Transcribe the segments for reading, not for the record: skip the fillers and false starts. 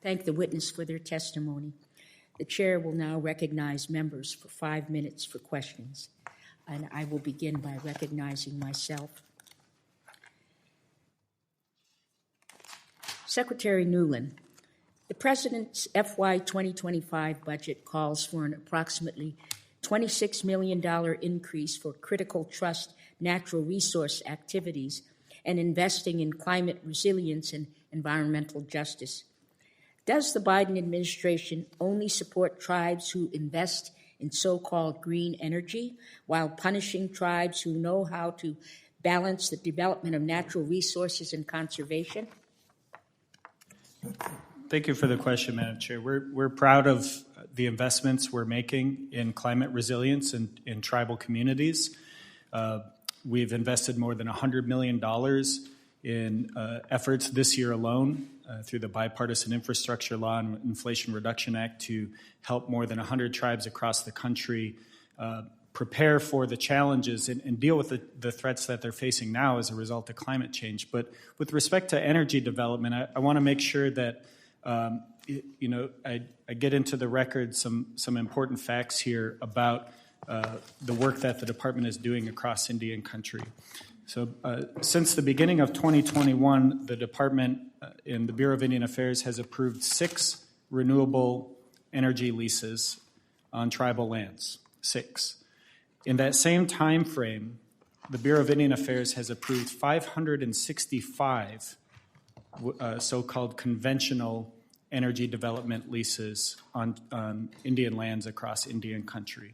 Thank the witness for their testimony. The chair will now recognize members for 5 minutes for questions, and I will begin by recognizing myself. Secretary Newland, the President's FY 2025 budget calls for an approximately $26 million increase for critical trust natural resource activities and investing in climate resilience and environmental justice. Does the Biden administration only support tribes who invest in so-called green energy while punishing tribes who know how to balance the development of natural resources and conservation? Thank you for the question, Madam Chair. We're proud of the investments we're making in climate resilience and in tribal communities. We've invested more than $100 million in efforts this year alone through the Bipartisan Infrastructure Law and Inflation Reduction Act to help more than 100 tribes across the country prepare for the challenges and deal with the threats that they're facing now as a result of climate change. But with respect to energy development, I want to make sure that I get into the record some important facts here about the work that the department is doing across Indian country. So since the beginning of 2021, the department in the Bureau of Indian Affairs has approved 6 renewable energy leases on tribal lands, 6. In that same time frame, the Bureau of Indian Affairs has approved 565 so-called conventional energy development leases on Indian lands across Indian country.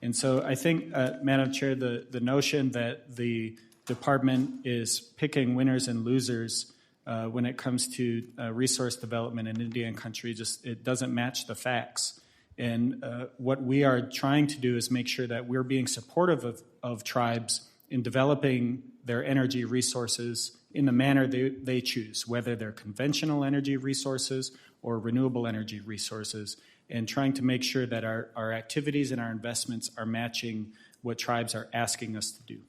And so I think, Madam Chair, the notion that the department is picking winners and losers when it comes to resource development in Indian country, it doesn't match the facts. And what we are trying to do is make sure that we're being supportive of tribes in developing their energy resources in the manner they choose, whether they're conventional energy resources or renewable energy resources, and trying to make sure that our activities and our investments are matching what tribes are asking us to do.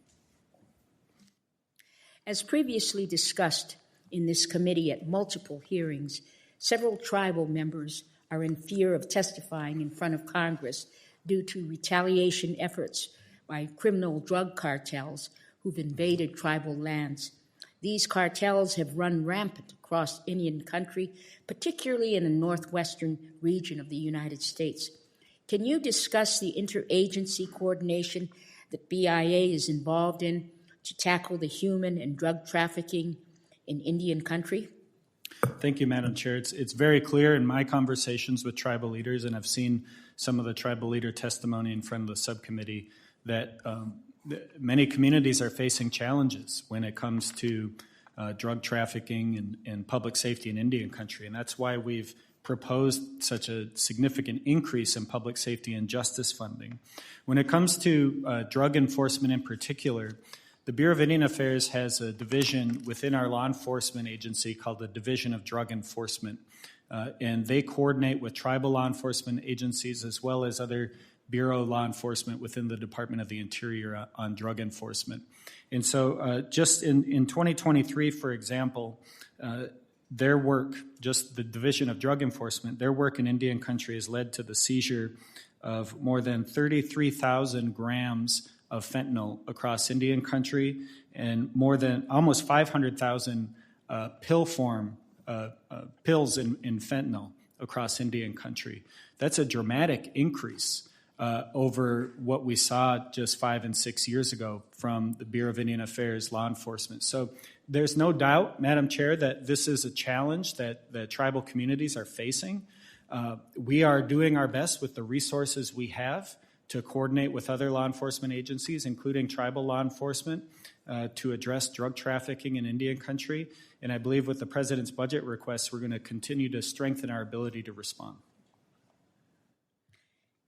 As previously discussed in this committee at multiple hearings, several tribal members are in fear of testifying in front of Congress due to retaliation efforts by criminal drug cartels who've invaded tribal lands. These cartels have run rampant across Indian country, particularly in the northwestern region of the United States. Can you discuss the interagency coordination that BIA is involved in to tackle the human and drug trafficking in Indian country? Thank you, Madam Chair. It's very clear in my conversations with tribal leaders, and I've seen some of the tribal leader testimony in front of the subcommittee, that many communities are facing challenges when it comes to drug trafficking and public safety in Indian country. And that's why we've proposed such a significant increase in public safety and justice funding. When it comes to drug enforcement in particular, the Bureau of Indian Affairs has a division within our law enforcement agency called the Division of Drug Enforcement. And they coordinate with tribal law enforcement agencies as well as other Bureau law enforcement within the Department of the Interior on drug enforcement. And so just in 2023, for example, their work, just the Division of Drug Enforcement, their work in Indian country has led to the seizure of more than 33,000 grams of fentanyl across Indian country and more than almost 500,000 pills in fentanyl across Indian country. That's a dramatic increase over what we saw just 5 and 6 years ago from the Bureau of Indian Affairs law enforcement. So there's no doubt, Madam Chair, that this is a challenge that tribal communities are facing. We are doing our best with the resources we have to coordinate with other law enforcement agencies, including tribal law enforcement, to address drug trafficking in Indian country. And I believe with the President's budget requests, we're going to continue to strengthen our ability to respond.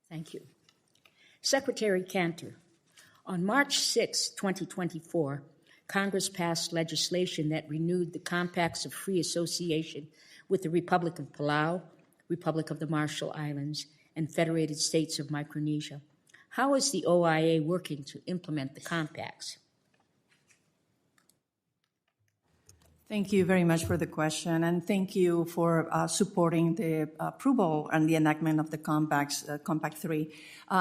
Thank you. Secretary Cantor, on March 6, 2024, Congress passed legislation that renewed the Compacts of Free Association with the Republic of Palau, Republic of the Marshall Islands, and Federated States of Micronesia. How is the OIA working to implement the compacts? Thank you very much for the question, and thank you for supporting the approval and the enactment of the Compact 3.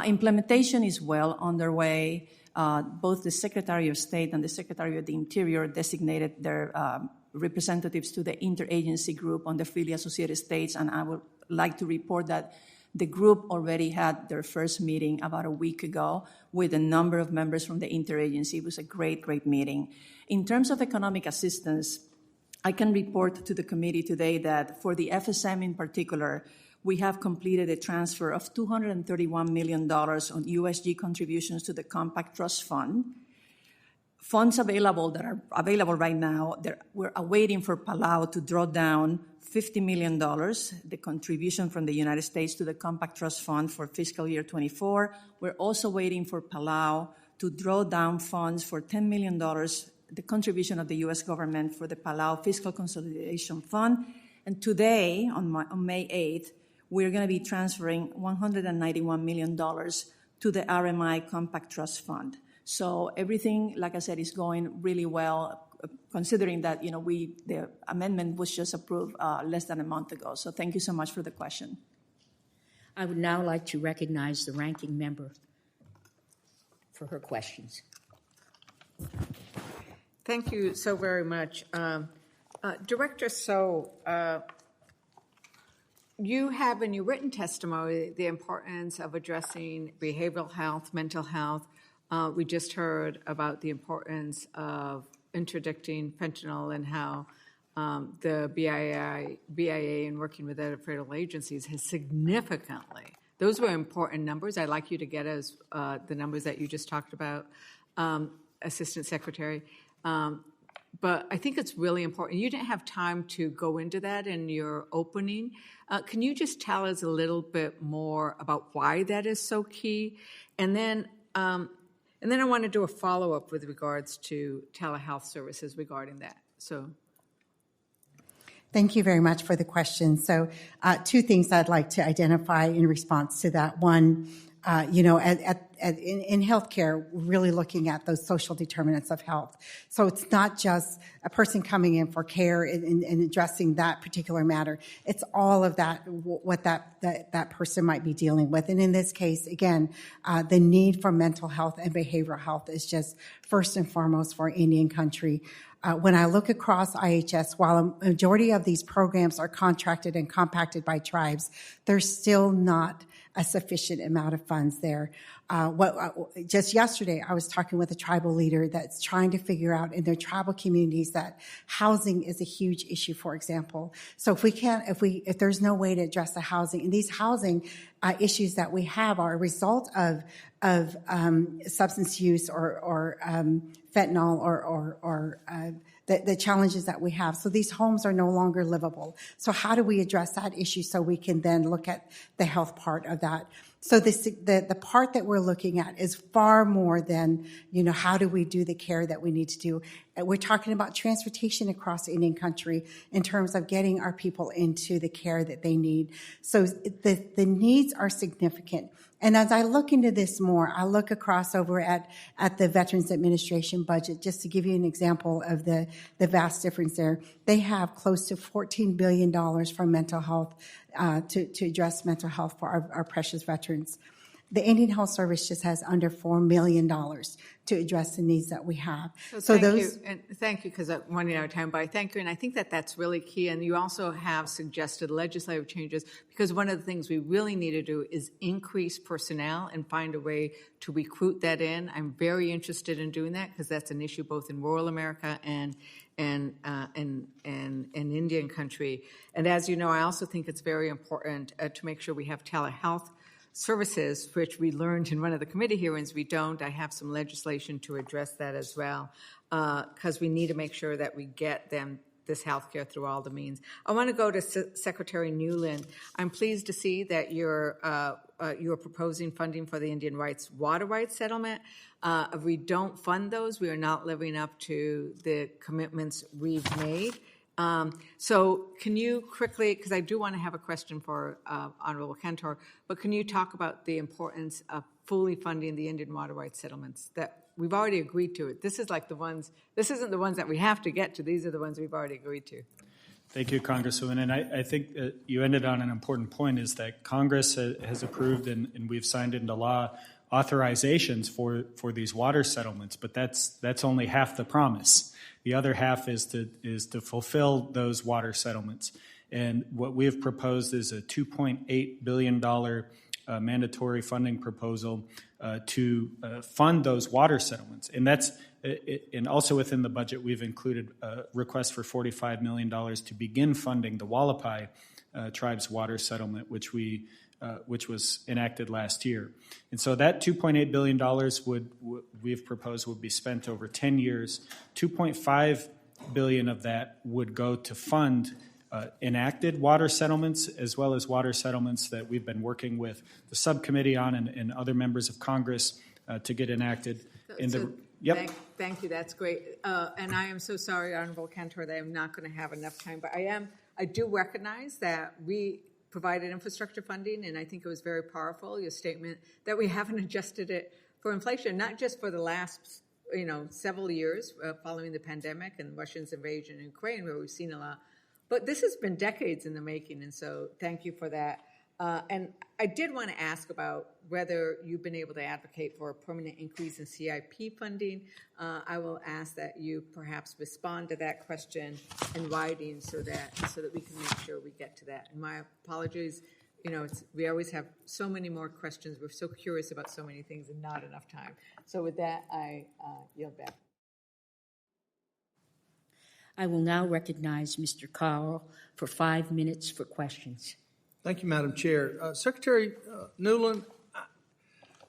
Implementation is well underway. Both the Secretary of State and the Secretary of the Interior designated their representatives to the interagency group on the freely associated states, and I would like to report that the group already had their first meeting about a week ago with a number of members from the interagency. It was a great meeting. In terms of economic assistance, I can report to the committee today that for the FSM in particular, we have completed a transfer of $231 million on USG contributions to the Compact Trust Fund. Funds available that are available right now, we're awaiting for Palau to draw down $50 million, the contribution from the United States to the Compact Trust Fund for fiscal year 24. We're also waiting for Palau to draw down funds for $10 million, the contribution of the U.S. government for the Palau Fiscal Consolidation Fund. And today, on May 8th, we're going to be transferring $191 million to the RMI Compact Trust Fund. So everything, like I said, is going really well, considering that the amendment was just approved less than a month ago. So thank you so much for the question. I would now like to recognize the ranking member for her questions. Thank you so very much. Director So, you have in your written testimony the importance of addressing behavioral health, mental health. We just heard about the importance of interdicting fentanyl and how the BIA and working with other federal agencies has significantly, those were important numbers. I'd like you to get us the numbers that you just talked about, Assistant Secretary. But I think it's really important. You didn't have time to go into that in your opening. Can you just tell us a little bit more about why that is so key? And then I want to do a follow-up with regards to telehealth services regarding that. So, thank you very much for the question. So, two things I'd like to identify in response to that. One, in healthcare, we're really looking at those social determinants of health. So it's not just a person coming in for care and addressing that particular matter. It's all of that, what that person might be dealing with. And in this case, again, the need for mental health and behavioral health is just first and foremost for Indian country. When I look across IHS, while a majority of these programs are contracted and compacted by tribes, there's still not a sufficient amount of funds there. Just yesterday, I was talking with a tribal leader that's trying to figure out in their tribal communities that housing is a huge issue, for example. So if there's no way to address the housing, and these housing issues that we have are a result of substance use or fentanyl or the challenges that we have. So these homes are no longer livable. So how do we address that issue so we can then look at the health part of that? So the part that we're looking at is far more than, how do we do the care that we need to do? We're talking about transportation across Indian country in terms of getting our people into the care that they need. So the needs are significant. And as I look into this more, I look across over at the Veterans Administration budget, just to give you an example of the vast difference there. They have close to $14 billion for mental health, to address mental health for our precious veterans. The Indian Health Service just has under $4 million to address the needs that we have. So thank you, because I'm running out of time, but I thank you, and I think that that's really key. And you also have suggested legislative changes, because one of the things we really need to do is increase personnel and find a way to recruit that in. I'm very interested in doing that, because that's an issue both in rural America and Indian country. And as you know, I also think it's very important to make sure we have telehealth services, which we learned in one of the committee hearings we don't. I have some legislation to address that as well, because we need to make sure that we get them this health care through all the means. I want to go to Secretary Newland. I'm pleased to see that you're proposing funding for the Indian water rights settlement. If we don't fund those, we are not living up to the commitments we've made. So can you quickly, because I do want to have a question for Honorable Cantor, but can you talk about the importance of fully funding the Indian water rights settlements that we've already agreed to? This is like the ones, this isn't the ones that we have to get to. These are the ones we've already agreed to. Thank you, Congresswoman. And I think you ended on an important point, is that Congress has approved and we've signed into law authorizations for these water settlements, but that's only half the promise. The other half is to fulfill those water settlements. And what we have proposed is a $2.8 billion mandatory funding proposal to fund those water settlements. And that's and also within the budget, we've included a request for $45 million to begin funding the Wallapai tribe's water settlement, which was enacted last year. And so that $2.8 billion we've proposed would be spent over 10 years. $2.5 billion of that would go to fund enacted water settlements, as well as water settlements that we've been working with the subcommittee on and other members of Congress to get enacted. Thank you. That's great. And I am so sorry, Honorable Cantor, that I'm not going to have enough time. But I do recognize that we provided infrastructure funding, and I think it was very powerful, your statement, that we haven't adjusted it for inflation, not just for the last several years following the pandemic and Russia's invasion in Ukraine, where we've seen a lot. But this has been decades in the making, and so thank you for that. And I did want to ask about whether you've been able to advocate for a permanent increase in CIP funding. I will ask that you perhaps respond to that question in writing so that we can make sure we get to that. And my apologies, we always have so many more questions. We're so curious about so many things and not enough time. So with that, I yield back. I will now recognize Mr. Carl for 5 minutes for questions. Thank you, Madam Chair. Secretary Newland,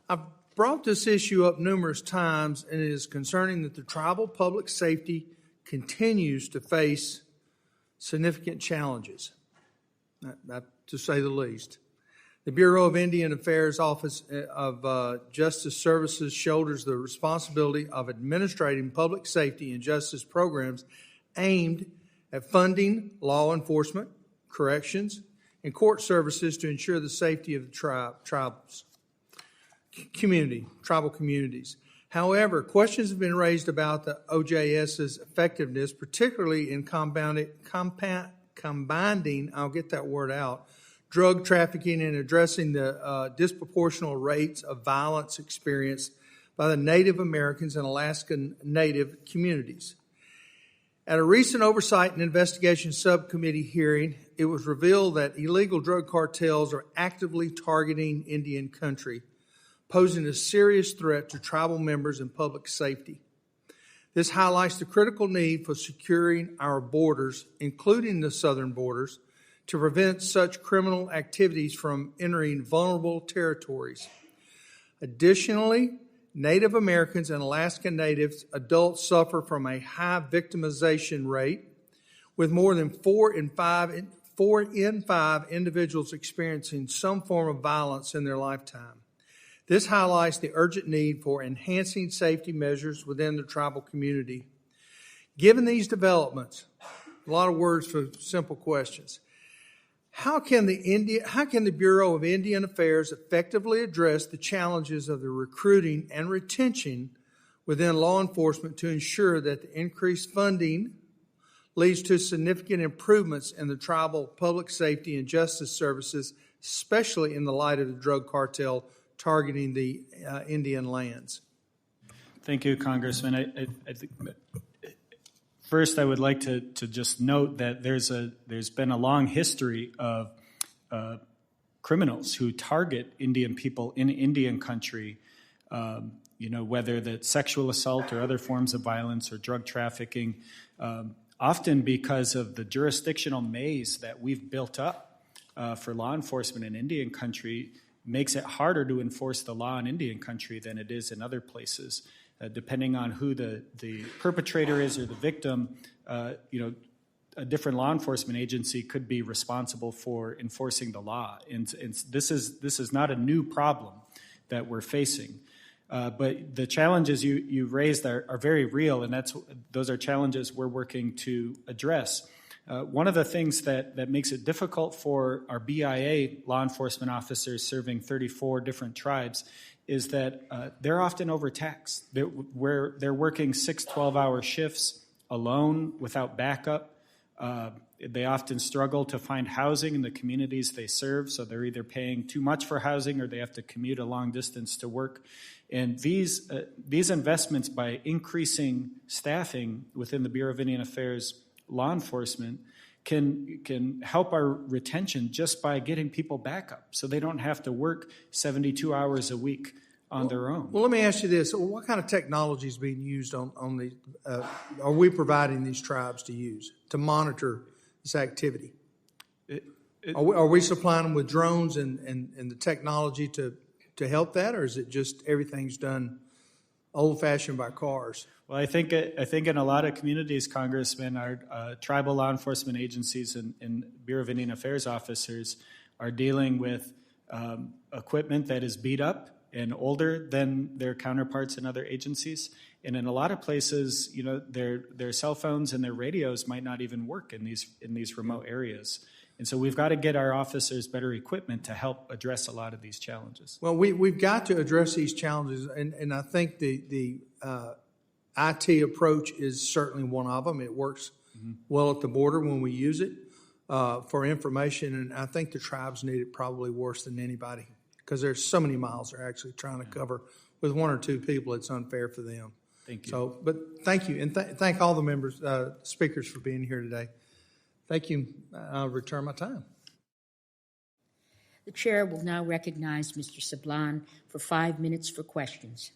I've brought this issue up numerous times, and it is concerning that the tribal public safety continues to face significant challenges, to say the least. The Bureau of Indian Affairs Office of Justice Services shoulders the responsibility of administrating public safety and justice programs aimed at funding law enforcement, corrections, and court services to ensure the safety of the tribal communities. However, questions have been raised about the OJS's effectiveness, particularly in combining, I'll get that word out, drug trafficking and addressing the disproportionate rates of violence experienced by the Native Americans and Alaskan Native communities. At a recent Oversight and Investigation Subcommittee hearing, it was revealed that illegal drug cartels are actively targeting Indian country, posing a serious threat to tribal members and public safety. This highlights the critical need for securing our borders, including the southern borders, to prevent such criminal activities from entering vulnerable territories. Additionally, Native Americans and Alaskan Natives adults suffer from a high victimization rate, with more than 4 in 5 individuals experiencing some form of violence in their lifetime. This highlights the urgent need for enhancing safety measures within the tribal community. Given these developments, a lot of words for simple questions. How can the Bureau of Indian Affairs effectively address the challenges of the recruiting and retention within law enforcement to ensure that the increased funding leads to significant improvements in the tribal public safety and justice services, especially in the light of the drug cartel targeting the Indian lands? Thank you, Congressman. I think first, I would like to just note that there's been a long history of criminals who target Indian people in Indian country, whether that's sexual assault or other forms of violence or drug trafficking, often because of the jurisdictional maze that we've built up for law enforcement in Indian country makes it harder to enforce the law in Indian country than it is in other places. Depending on who the perpetrator is or the victim, a different law enforcement agency could be responsible for enforcing the law. And this is not a new problem that we're facing. But the challenges you raised are very real, and those are challenges we're working to address. One of the things that makes it difficult for our BIA law enforcement officers serving 34 different tribes is that they're often overtaxed. They're working 6 12-hour shifts alone without backup. They often struggle to find housing in the communities they serve, so they're either paying too much for housing or they have to commute a long distance to work. And these investments, by increasing staffing within the Bureau of Indian Affairs law enforcement, can help our retention just by getting people backup so they don't have to work 72 hours a week on their own. Well, let me ask you this. What kind of technology is being used on the, are we providing these tribes to use to monitor this activity? Are we supplying them with drones and the technology to help that, or is it just everything's done old-fashioned by cars? Well, I think in a lot of communities, Congressman, our tribal law enforcement agencies and Bureau of Indian Affairs officers are dealing with equipment that is beat up and older than their counterparts in other agencies. And in a lot of places, their cell phones and their radios might not even work in these remote areas. And so we've got to get our officers better equipment to help address a lot of these challenges. Well, we've got to address these challenges, and I think the IT approach is certainly one of them. It works well at the border when we use it for information, and I think the tribes need it probably worse than anybody because there's so many miles they're actually trying to cover. With 1 or 2 people, it's unfair for them. Thank you. So, but thank you, and thank all the members, speakers for being here today. Thank you. I'll return my time. The chair will now recognize Mr. Sablan for 5 minutes for questions.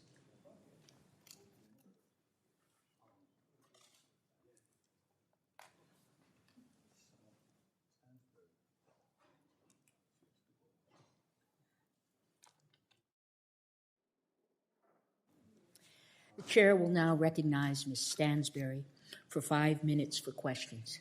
The chair will now recognize Ms. Stansberry for 5 minutes for questions.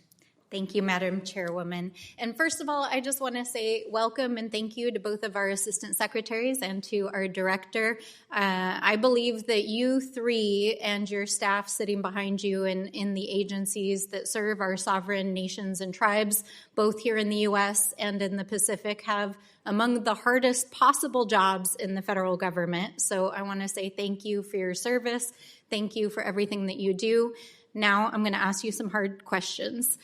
Thank you, Madam Chairwoman. And first of all, I just want to say welcome and thank you to both of our assistant secretaries and to our director. I believe that you three and your staff sitting behind you in the agencies that serve our sovereign nations and tribes, both here in the U.S. and in the Pacific, have among the hardest possible jobs in the federal government. So I want to say thank you for your service. Thank you for everything that you do. Now I'm going to ask you some hard questions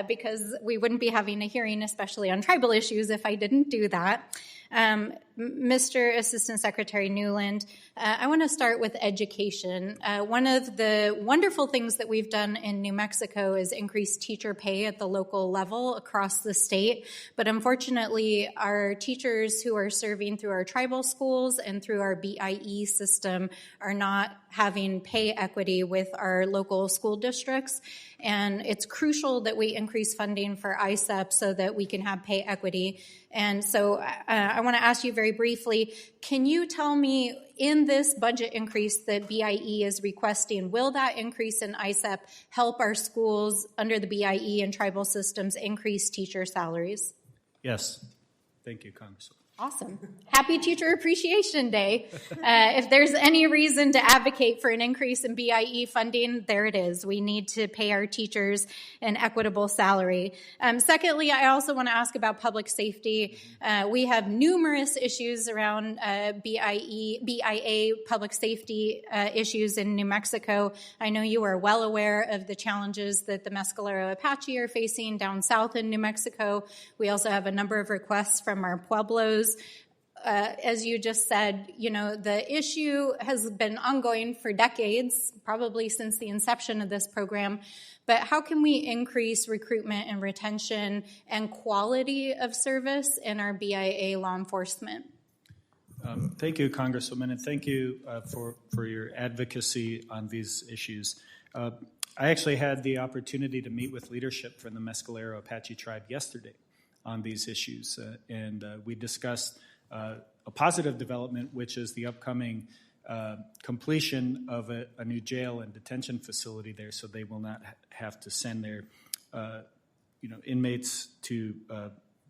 because we wouldn't be having a hearing, especially on tribal issues, if I didn't do that. Mr. Assistant Secretary Newland, I want to start with education. One of the wonderful things that we've done in New Mexico is increase teacher pay at the local level across the state. But unfortunately, our teachers who are serving through our tribal schools and through our BIE system are not having pay equity with our local school districts. And it's crucial that we increase funding for ISEP so that we can have pay equity. And so I want to ask you very briefly, can you tell me in this budget increase that BIE is requesting, will that increase in ISEP help our schools under the BIE and tribal systems increase teacher salaries? Yes. Thank you, Congresswoman. Awesome. Happy Teacher Appreciation Day. If there's any reason to advocate for an increase in BIE funding, there it is. We need to pay our teachers an equitable salary. Secondly, I also want to ask about public safety. We have numerous issues around BIA public safety issues in New Mexico. I know you are well aware of the challenges that the Mescalero Apache are facing down south in New Mexico. We also have a number of requests from our pueblos. As you just said, the issue has been ongoing for decades, probably since the inception of this program. But how can we increase recruitment and retention and quality of service in our BIA law enforcement? Thank you, Congresswoman, and thank you for your advocacy on these issues. I actually had the opportunity to meet with leadership from the Mescalero Apache tribe yesterday on these issues, and we discussed a positive development, which is the upcoming completion of a new jail and detention facility there, so they will not have to send their inmates to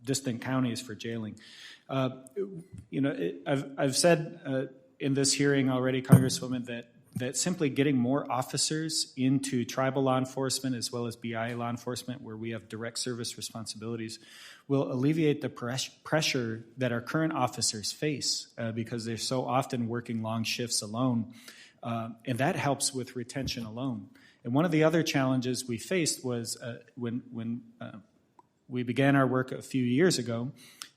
distant counties for jailing. I've said in this hearing already, Congresswoman, that that simply getting more officers into tribal law enforcement as well as BIA law enforcement, where we have direct service responsibilities, will alleviate the pressure that our current officers face because they're so often working long shifts alone. And that helps with retention alone. And one of the other challenges we faced was when we began our work a few years ago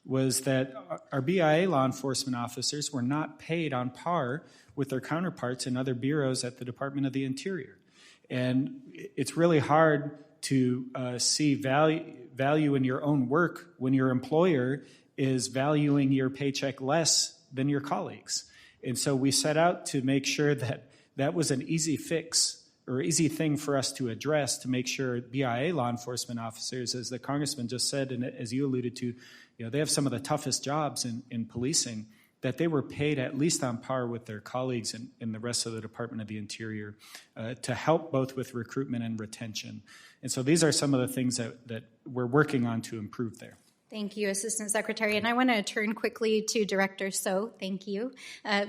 was that our BIA law enforcement officers were not paid on par with their counterparts in other bureaus at the Department of the Interior. And it's really hard to see value in your own work when your employer is valuing your paycheck less than your colleagues. And so we set out to make sure that that was an easy fix or easy thing for us to address, to make sure BIA law enforcement officers, as the Congressman just said, and as you alluded to, they have some of the toughest jobs in policing, that they were paid at least on par with their colleagues in the rest of the Department of the Interior to help both with recruitment and retention. And so these are some of the things that we're working on to improve there. Thank you, Assistant Secretary. And I want to turn quickly to Director So. Thank you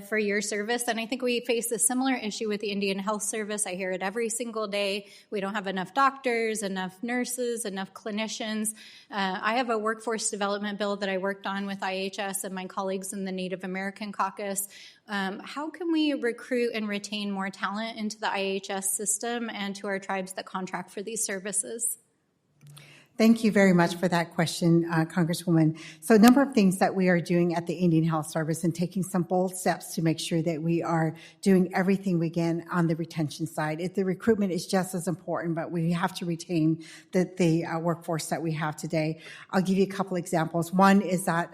for your service. And I think we face a similar issue with the Indian Health Service. I hear it every single day. We don't have enough doctors, enough nurses, enough clinicians. I have a workforce development bill that I worked on with IHS and my colleagues in the Native American Caucus. How can we recruit and retain more talent into the IHS system and to our tribes that contract for these services? Thank you very much for that question, Congresswoman. So a number of things that we are doing at the Indian Health Service and taking some bold steps to make sure that we are doing everything we can on the retention side. The recruitment is just as important, but we have to retain the workforce that we have today. I'll give you a couple examples. One is that,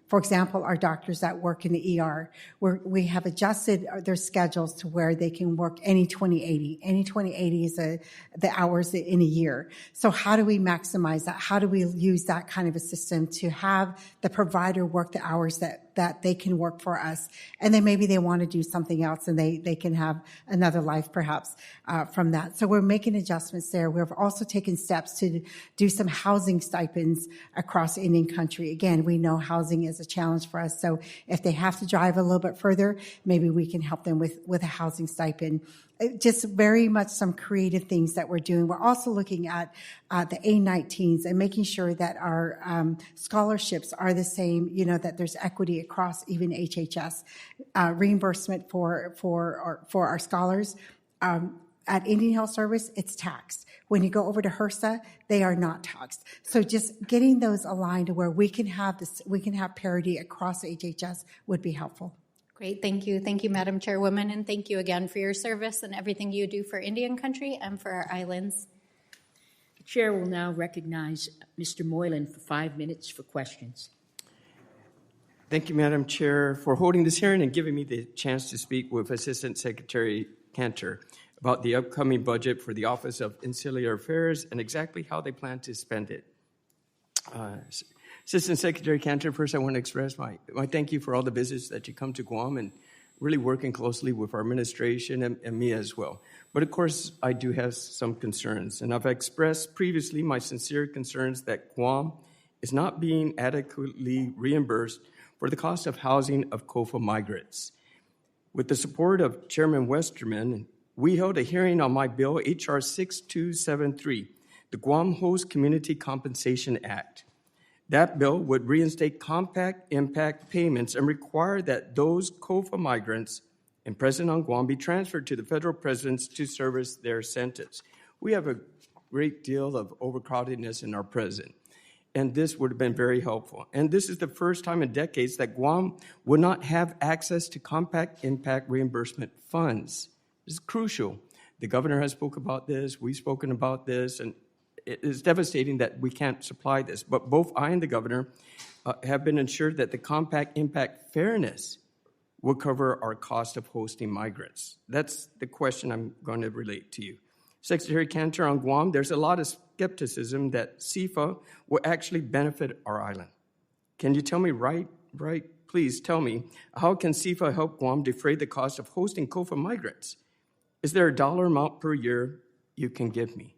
for example, our doctors that work in the ER, we have adjusted their schedules to where they can work any 20/80. Any 20/80 is the hours in a year. So how do we maximize that? How do we use that kind of a system to have the provider work the hours that they can work for us? And then maybe they want to do something else and they can have another life perhaps from that. So we're making adjustments there. We've also taken steps to do some housing stipends across Indian country. Again, we know housing is a challenge for us. So if they have to drive a little bit further, maybe we can help them with a housing stipend. Just very much some creative things that we're doing. We're also looking at the A-19s and making sure that our scholarships are the same, that there's equity across even HHS. Reimbursement for our scholars. At Indian Health Service, it's taxed. When you go over to HRSA, they are not taxed. So just getting those aligned to where we can have parity across HHS would be helpful. Great, thank you. Thank you, Madam Chairwoman, and thank you again for your service and everything you do for Indian country and for our islands. The Chair will now recognize Mr. Moylan for 5 minutes for questions. Thank you, Madam Chair, for holding this hearing and giving me the chance to speak with Assistant Secretary Cantor about the upcoming budget for the Office of Insular Affairs and exactly how they plan to spend it. Assistant Secretary Cantor, first I want to express my thank you for all the visits that you come to Guam and really working closely with our administration and me as well. But of course, I do have some concerns, and I've expressed previously my sincere concerns that Guam is not being adequately reimbursed for the cost of housing of COFA migrants. With the support of Chairman Westerman, we held a hearing on my bill, H.R. 6273, the Guam Host Community Compensation Act. That bill would reinstate compact impact payments and require that those COFA migrants imprisoned on Guam be transferred to the federal prisons to service their sentence. We have a great deal of overcrowdedness in our prison, and this would have been very helpful. And this is the first time in decades that Guam would not have access to compact impact reimbursement funds. This is crucial. The governor has spoken about this, we've spoken about this, and it is devastating that we can't supply this. But both I and the governor have been assured that the compact impact fairness will cover our cost of hosting migrants. That's the question I'm going to relate to you. Secretary Cantor, on Guam, there's a lot of skepticism that CIFA will actually benefit our island. Can you tell me please tell me, how can CIFA help Guam defray the cost of hosting COFA migrants? Is there a dollar amount per year you can give me?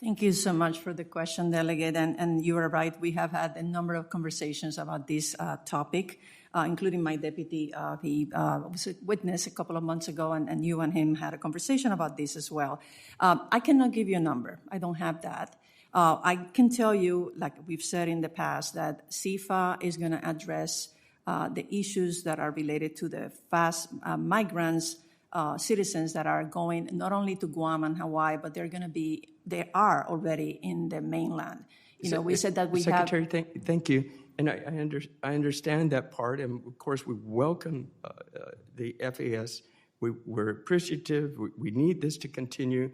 Thank you so much for the question, Delegate. And you are right, we have had a number of conversations about this topic, including my deputy. He was a witness a couple of months ago, and you and him had a conversation about this as well. I cannot give you a number. I don't have that. I can tell you, like we've said in the past, that CIFA is going to address the issues that are related to the fast migrants, citizens that are going not only to Guam and Hawaii, but they are already in the mainland. We said that we Secretary, thank you. And I understand that part, and of course we welcome the FAS. We're appreciative. We need this to continue,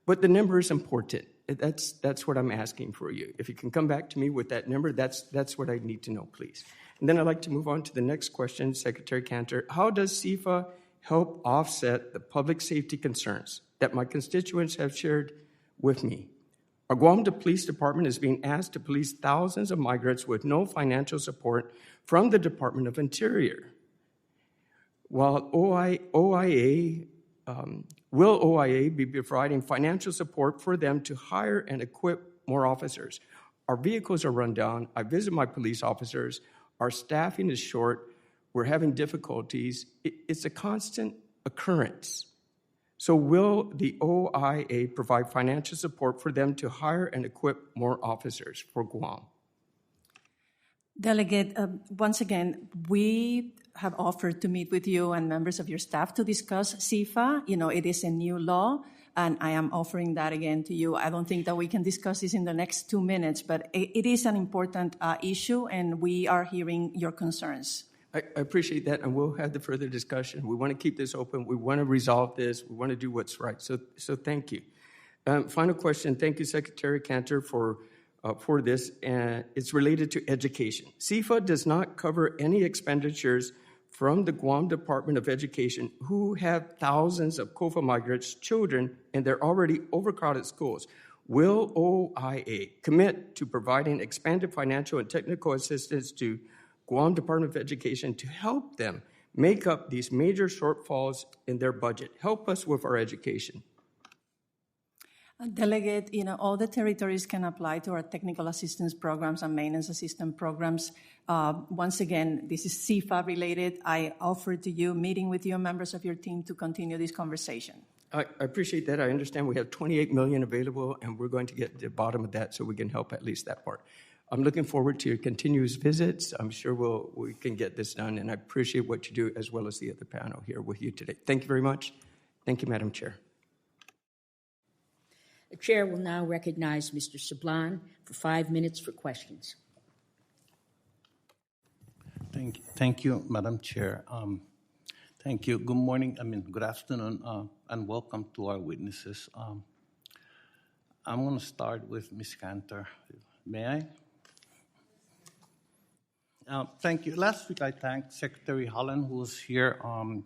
but the number is important. That's what I'm asking for you. If you can come back to me with that number, that's what I need to know, please. And then I'd like to move on to the next question, Secretary Cantor. How does CIFA help offset the public safety concerns that my constituents have shared with me? Our Guam Police Department is being asked to police thousands of migrants with no financial support from the Department of Interior. While will OIA be providing financial support for them to hire and equip more officers? Our vehicles are run down. I visit my police officers. Our staffing is short. We're having difficulties. It's a constant occurrence. So will the OIA provide financial support for them to hire and equip more officers for Guam? Delegate, once again, we have offered to meet with you and members of your staff to discuss CIFA. It is a new law, and I am offering that again to you. I don't think that we can discuss this in the next 2 minutes, but it is an important issue, and we are hearing your concerns. I appreciate that, and we'll have the further discussion. We want to keep this open. We want to resolve this. We want to do what's right. So thank you. Final question. Thank you, Secretary Cantor, for this. It's related to education. CIFA does not cover any expenditures from the Guam Department of Education, who have thousands of COFA migrants' children in their already overcrowded schools. Will OIA commit to providing expanded financial and technical assistance to Guam Department of Education to help them make up these major shortfalls in their budget? Help us with our education. Delegate, all the territories can apply to our technical assistance programs and maintenance assistance programs. Once again, this is CIFA related. I offer to you meeting with you members of your team to continue this conversation. I appreciate that. I understand we have $28 million available, and we're going to get to the bottom of that so we can help at least that part. I'm looking forward to your continuous visits. I'm sure we can get this done, and I appreciate what you do as well as the other panel here with you today. Thank you very much. Thank you, Madam Chair. The chair will now recognize Mr. Sablan for 5 minutes for questions. Thank you, Madam Chair. Thank you. Good morning. Good afternoon, and welcome to our witnesses. I'm going to start with Ms. Cantor. May I? Thank you. Last week, I thanked Secretary Holland, who was here, and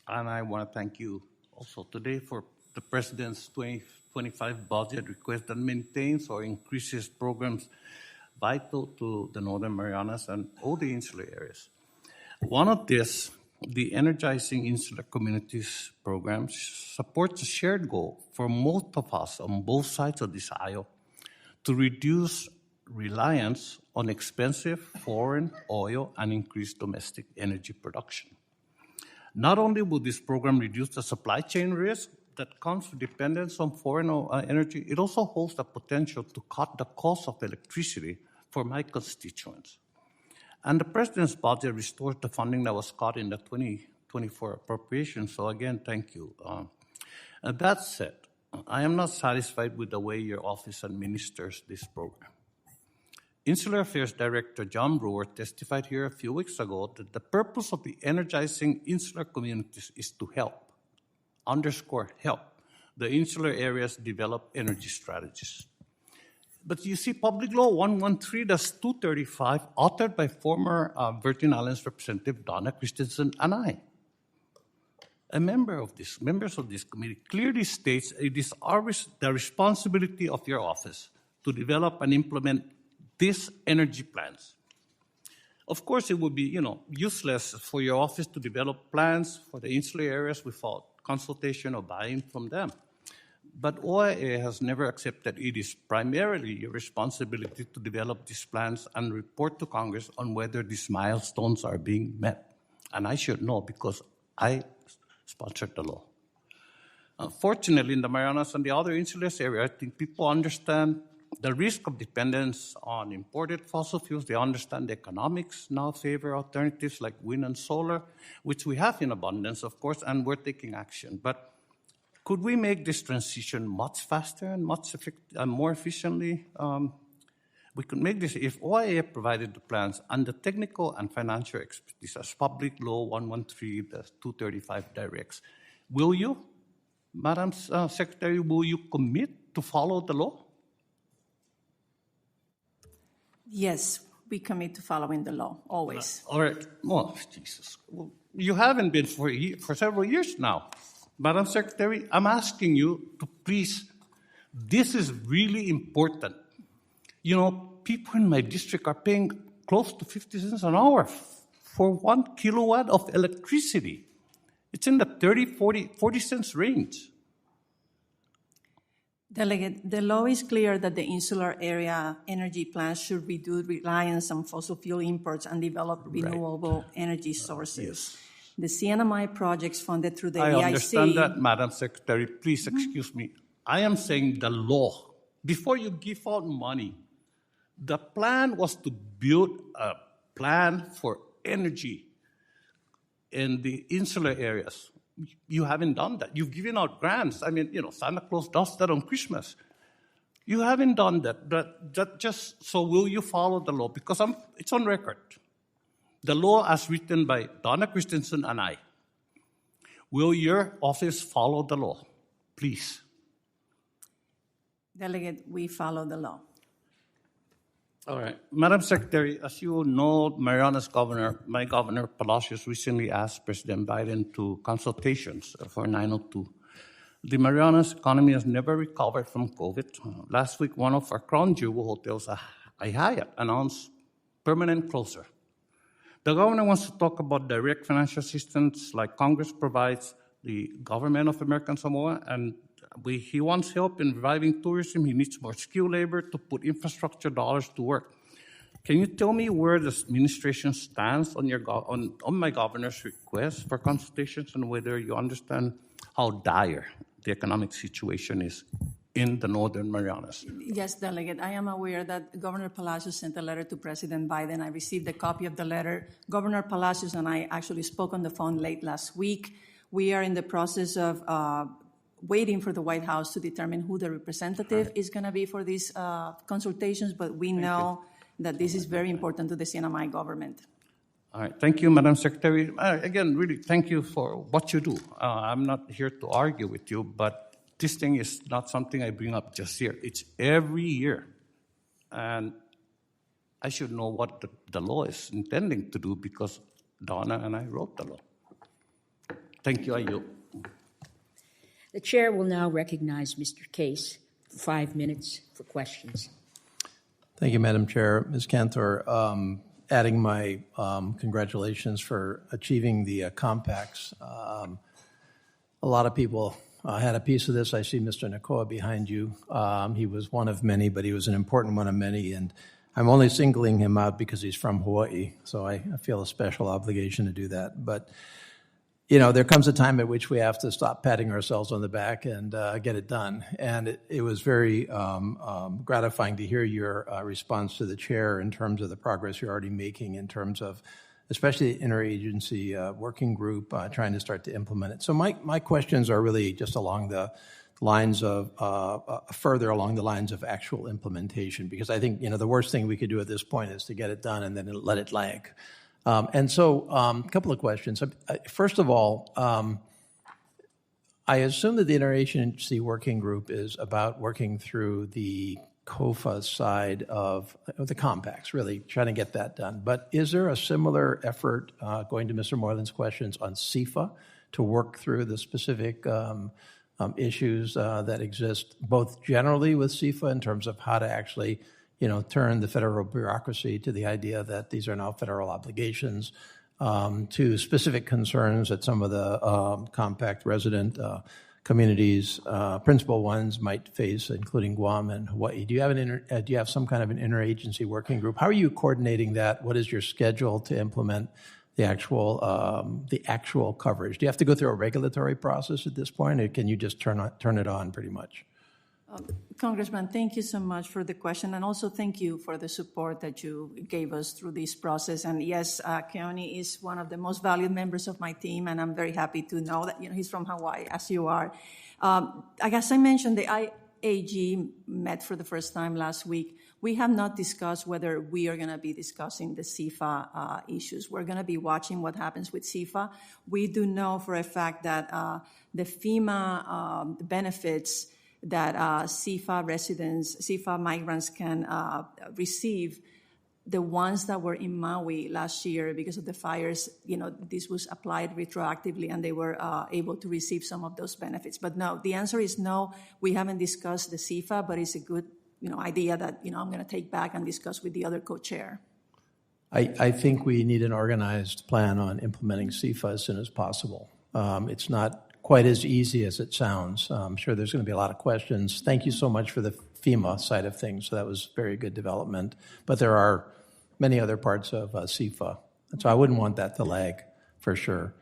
I want to thank you also today for the President's 2025 budget request that maintains or increases programs vital to the Northern Marianas and all the insular areas. One of these, the Energizing Insular Communities program, supports a shared goal for most of us on both sides of this aisle to reduce reliance on expensive foreign oil and increase domestic energy production. Not only will this program reduce the supply chain risk that comes with dependence on foreign energy, it also holds the potential to cut the cost of electricity for my constituents. And the President's budget restores the funding that was cut in the 2024 appropriation. So again, thank you. That said, I am not satisfied with the way your office administers this program. Insular Affairs Director John Brewer testified here a few weeks ago that the purpose of the Energizing Insular Communities is to help, underscore help, the insular areas develop energy strategies. But you see, Public Law 113-235, authored by former Virgin Islands Representative Donna Christensen and I, members of this committee, clearly states it is the responsibility of your office to develop and implement these energy plans. Of course, it would be, useless for your office to develop plans for the insular areas without consultation or buy-in from them. But OIA has never accepted it is primarily your responsibility to develop these plans and report to Congress on whether these milestones are being met. And I should know because I sponsored the law. Fortunately, in the Marianas and the other insular areas, I think people understand the risk of dependence on imported fossil fuels. They understand the economics now favor alternatives like wind and solar, which we have in abundance, of course, and we're taking action. But could we make this transition much faster and more efficiently? We could make this if OIA provided the plans and the technical and financial expertise as Public Law 113, the 235 directs. Will you, Madam Secretary, will you commit to follow the law? Yes, we commit to following the law, always. All right. Oh, Jesus. Well, you haven't been for several years now. Madam Secretary, I'm asking you to please, this is really important. You know, people in my district are paying close to 50 cents an hour for 1 kilowatt of electricity. It's in the 40 cents range. Delegate, the law is clear that the insular area energy plans should reduce reliance on fossil fuel imports and develop renewable energy sources. Yes. The CNMI projects funded through the I EIC... understand that, Madam Secretary. Please excuse me. I am saying the law. Before you give out money, the plan was to build a plan for energy in the insular areas. You haven't done that. You've given out grants. I mean, you know, Santa Claus does that on Christmas. You haven't done that. But so will you follow the law? Because it's on record. The law as written by Donna Christensen and I. Will your office follow the law? Please. Delegate, we follow the law. All right. Madam Secretary, as you know, Mariana's governor, my governor, Palacios, recently asked President Biden to consultations for 902. The Marianas economy has never recovered from COVID. Last week, one of our crown jewel hotels, a Hyatt, announced permanent closure. The governor wants to talk about direct financial assistance like Congress provides the government of American Samoa, and he wants help in reviving tourism. He needs more skilled labor to put infrastructure dollars to work. Can you tell me where the administration stands on my governor's request for consultations and whether you understand how dire the economic situation is in the Northern Marianas? Yes, Delegate. I am aware that Governor Palacios sent a letter to President Biden. I received a copy of the letter. Governor Palacios and I actually spoke on the phone late last week. We are in the process of waiting for the White House to determine who the representative is going to be for these consultations, but we know that this is very important to the CNMI government. All right. Thank you, Madam Secretary. Again, really, thank you for what you do. I'm not here to argue with you, but this thing is not something I bring up just here. It's every year. And I should know what the law is intending to do because Donna and I wrote the law. Thank you, I yield. The chair will now recognize Mr. Case for 5 minutes for questions. Thank you, Madam Chair. Ms. Cantor, adding my congratulations for achieving the compacts. A lot of people had a piece of this. I see Mr. Nakoa behind you. He was one of many, but he was an important one of many, and I'm only singling him out because he's from Hawaii, so I feel a special obligation to do that. But you know, there comes a time at which we have to stop patting ourselves on the back and get it done. And it was very gratifying to hear your response to the chair in terms of the progress you're already making in terms of especially the interagency working group trying to start to implement it. So my questions are really just along the lines of, further along the lines of actual implementation, because I think, you know, the worst thing we could do at this point is to get it done and then let it lag. And so a couple of questions. First of all, I assume that the interagency working group is about working through the COFA side of the compacts, really trying to get that done. But is there a similar effort, going to Mr. Moylan's questions, on CIFA to work through the specific issues that exist both generally with CIFA in terms of how to actually turn the federal bureaucracy to the idea that these are now federal obligations, to specific concerns that some of the compact resident communities, principal ones might face, including Guam and Hawaii. Do you have some kind of an interagency working group? How are you coordinating that? What is your schedule to implement the actual coverage? Do you have to go through a regulatory process at this point, or can you just turn it on pretty much? Congressman, thank you so much for the question, and also thank you for the support that you gave us through this process. And yes, Keone is one of the most valued members of my team, and I'm very happy to know that he's from Hawaii, as you are. I guess I mentioned the IAG met for the first time last week. We have not discussed whether we are going to be discussing the CFA issues. We're going to be watching what happens with CFA. We do know for a fact that the FEMA benefits that CFA migrants can receive, the ones that were in Maui last year because of the fires, this was applied retroactively and they were able to receive some of those benefits. But no, the answer is no. We haven't discussed the CFA, but it's a good idea that I'm going to take back and discuss with the other co-chair. I think we need an organized plan on implementing CFA as soon as possible. It's not quite as easy as it sounds. I'm sure there's going to be a lot of questions. Thank you so much for the FEMA side of things. So that was very good development. But there are many other parts of CFA. And so I wouldn't want that to lag, for sure.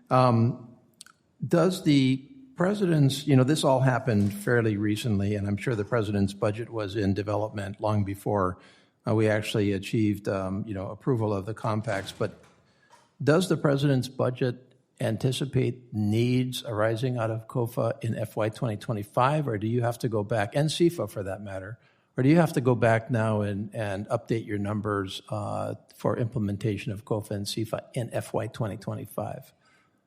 Does the president's, this all happened fairly recently, and I'm sure the president's budget was in development long before we actually achieved, approval of the compacts. But does the president's budget anticipate needs arising out of COFA in FY 2025, or do you have to go back, and CFA for that matter, or do you have to go back now and update your numbers for implementation of COFA and CFA in FY 2025?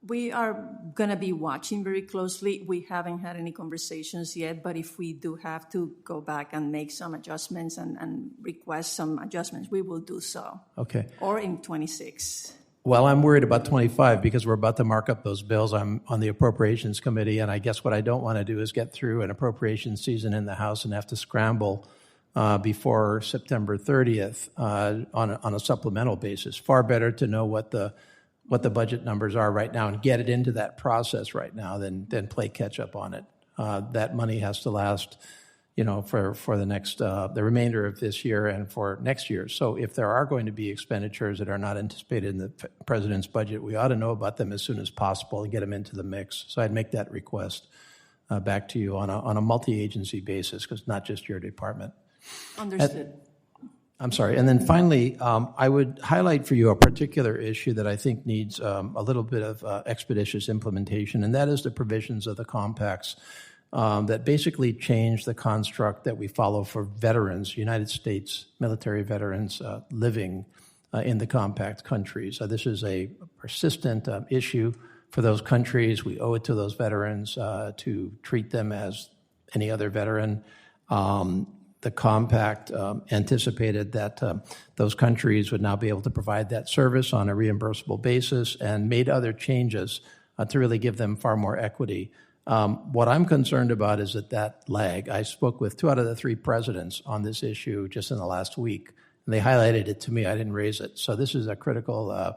We are going to be watching very closely. We haven't had any conversations yet, but if we do have to go back and make some adjustments and request some adjustments, we will do so. Okay. Or in 26. Well, I'm worried about 25 because we're about to mark up those bills. I'm on the Appropriations Committee, and I guess what I don't want to do is get through an appropriations season in the House and have to scramble before September 30th on a supplemental basis. Far better to know what the budget numbers are right now and get it into that process right now than play catch up on it. That money has to last, for the next, the remainder of this year and for next year. So if there are going to be expenditures that are not anticipated in the president's budget, we ought to know about them as soon as possible and get them into the mix. So I'd make that request back to you on a multi-agency basis, because not just your department. Understood. I'm sorry. And then finally, I would highlight for you a particular issue that I think needs a little bit of expeditious implementation, and that is the provisions of the compacts that basically change the construct that we follow for veterans, United States military veterans living in the compact countries. This is a persistent issue for those countries. We owe it to those veterans to treat them as any other veteran. The compact anticipated that those countries would now be able to provide that service on a reimbursable basis and made other changes to really give them far more equity. What I'm concerned about is that lag. I spoke with 2 out of the 3 presidents on this issue just in the last week, and they highlighted it to me. I didn't raise it. So this is a critical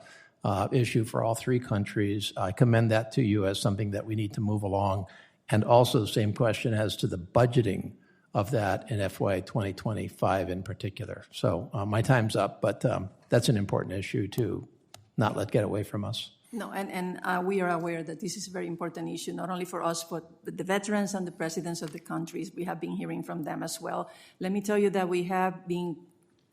issue for all 3 countries. I commend that to you as something that we need to move along. And also the same question as to the budgeting of that in FY 2025 in particular. So my time's up, but that's an important issue to not let get away from us. No, and we are aware that this is a very important issue, not only for us, but the veterans and the presidents of the countries. We have been hearing from them as well. Let me tell you that we have been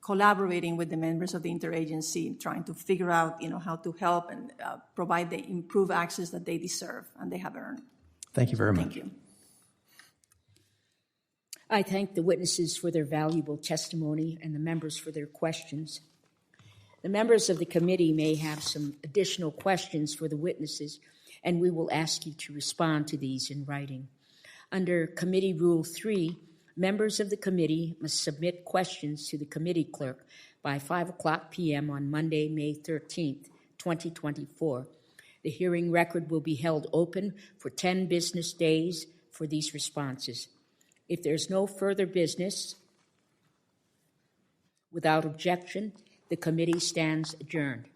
collaborating with the members of the interagency, trying to figure out, how to help and provide the improved access that they deserve and they have earned. Thank you very much. Thank you. I thank the witnesses for their valuable testimony and the members for their questions. The members of the committee may have some additional questions for the witnesses, and we will ask you to respond to these in writing. Under Committee Rule 3, members of the committee must submit questions to the committee clerk by 5:00 p.m. on Monday, May 13th, 2024. The hearing record will be held open for 10 business days for these responses. If there's no further business, without objection, the committee stands adjourned.